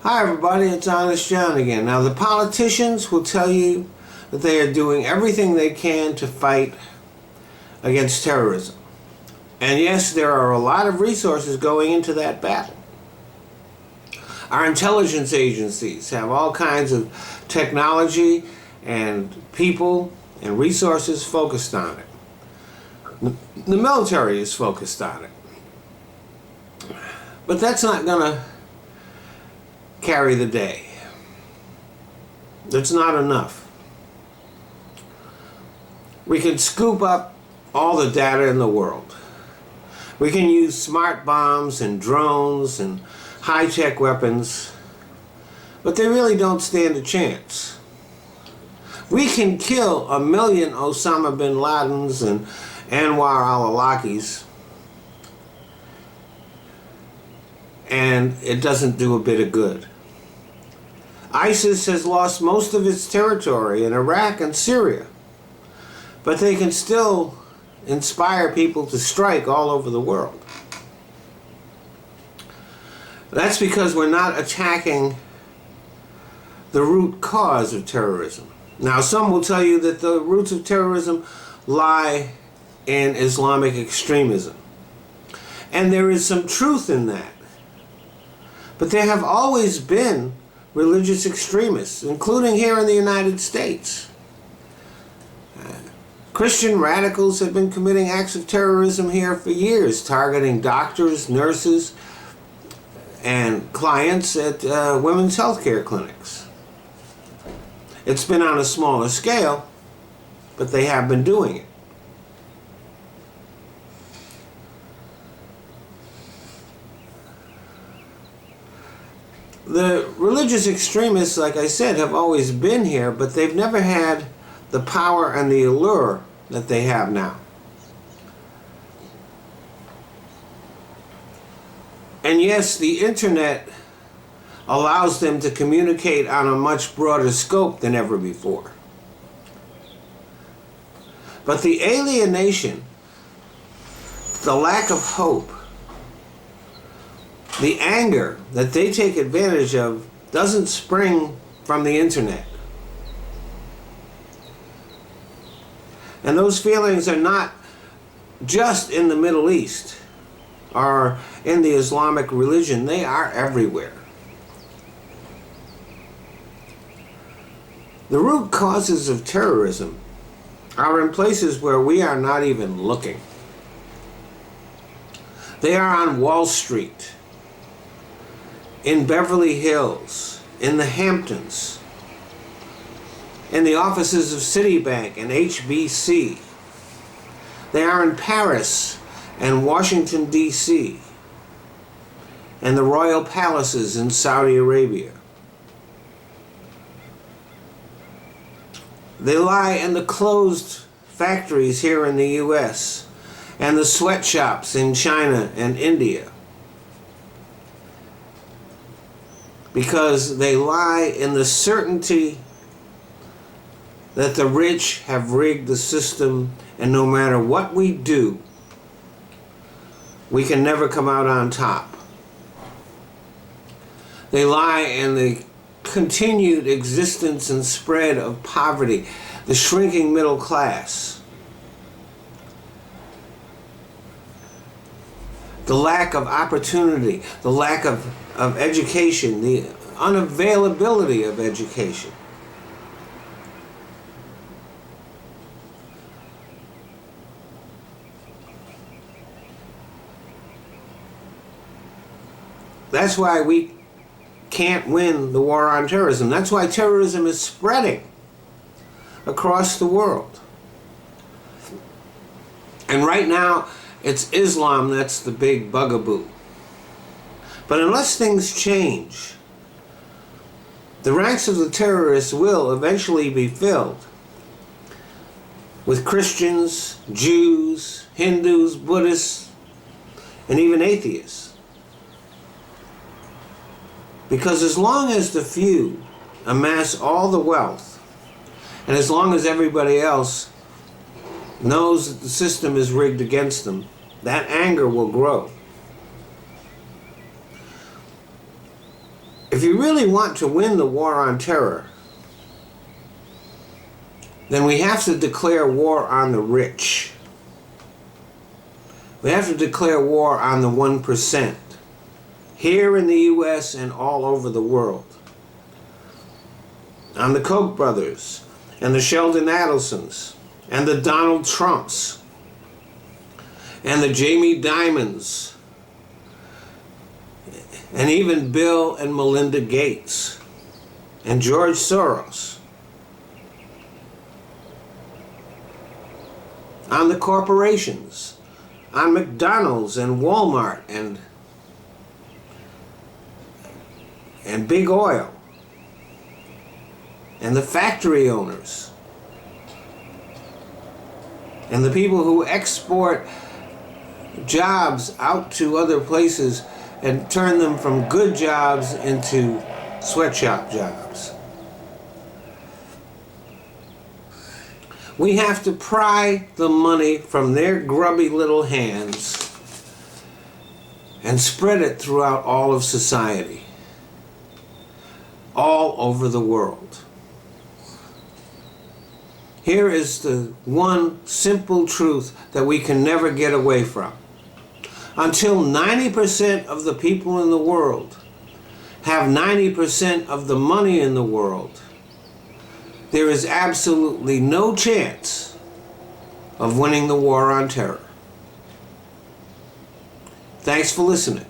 Hi everybody, it's Honest John again. Now the politicians will tell you that they are doing everything they can to fight against terrorism. And yes, there are a lot of resources going into that battle. Our intelligence agencies have all kinds of technology and people and resources focused on it. The military is focused on it. But that's not going to carry the day. It's not enough. We can scoop up all the data in the world. We can use smart bombs and drones and high-tech weapons, but they really don't stand a chance. We can kill 1 million Osama bin Ladens and Anwar al-Awlakis, and it doesn't do a bit of good. ISIS has lost most of its territory in Iraq and Syria, but they can still inspire people to strike all over the world. That's because we're not attacking the root cause of terrorism. Now, some will tell you that the roots of terrorism lie in Islamic extremism. And there is some truth in that. But there have always been religious extremists, including here in the United States. Christian radicals have been committing acts of terrorism here for years, targeting doctors, nurses, and clients at women's health care clinics. It's been on a smaller scale, but they have been doing it. The religious extremists, like I said, have always been here, but they've never had the power and the allure that they have now. And yes, the internet allows them to communicate on a much broader scope than ever before. But the alienation, the lack of hope, the anger that they take advantage of doesn't spring from the internet. And those feelings are not just in the Middle East or in the Islamic religion. They are everywhere. The root causes of terrorism are in places where we are not even looking. They are on Wall Street, in Beverly Hills, in the Hamptons, in the offices of Citibank and HBC. They are in Paris and Washington, D.C., and the royal palaces in Saudi Arabia. They lie in the closed factories here in the U.S. and the sweatshops in China and India, because they lie in the certainty that the rich have rigged the system, and no matter what we do, we can never come out on top. They lie in the continued existence and spread of poverty, the shrinking middle class, the lack of opportunity, the lack of education, the unavailability of education. That's why we can't win the war on terrorism. That's why terrorism is spreading across the world. And right now, it's Islam that's the big bugaboo. But unless things change, the ranks of the terrorists will eventually be filled with Christians, Jews, Hindus, Buddhists, and even atheists. Because as long as the few amass all the wealth, and as long as everybody else knows that the system is rigged against them, that anger will grow. If you really want to win the war on terror, then we have to declare war on the rich. We have to declare war on the 1%, here in the U.S. and all over the world. On the Koch brothers, and the Sheldon Adelsons, and the Donald Trumps, and the Jamie Dimons, and even Bill and Melinda Gates, and George Soros. On the corporations, on McDonald's and Walmart and Big Oil, and the factory owners, and the people who export jobs out to other places and turn them from good jobs into sweatshop jobs. We have to pry the money from their grubby little hands and spread it throughout all of society, all over the world. Here is the one simple truth that we can never get away from. Until 90% of the people in the world have 90% of the money in the world, there is absolutely no chance of winning the war on terror. Thanks for listening.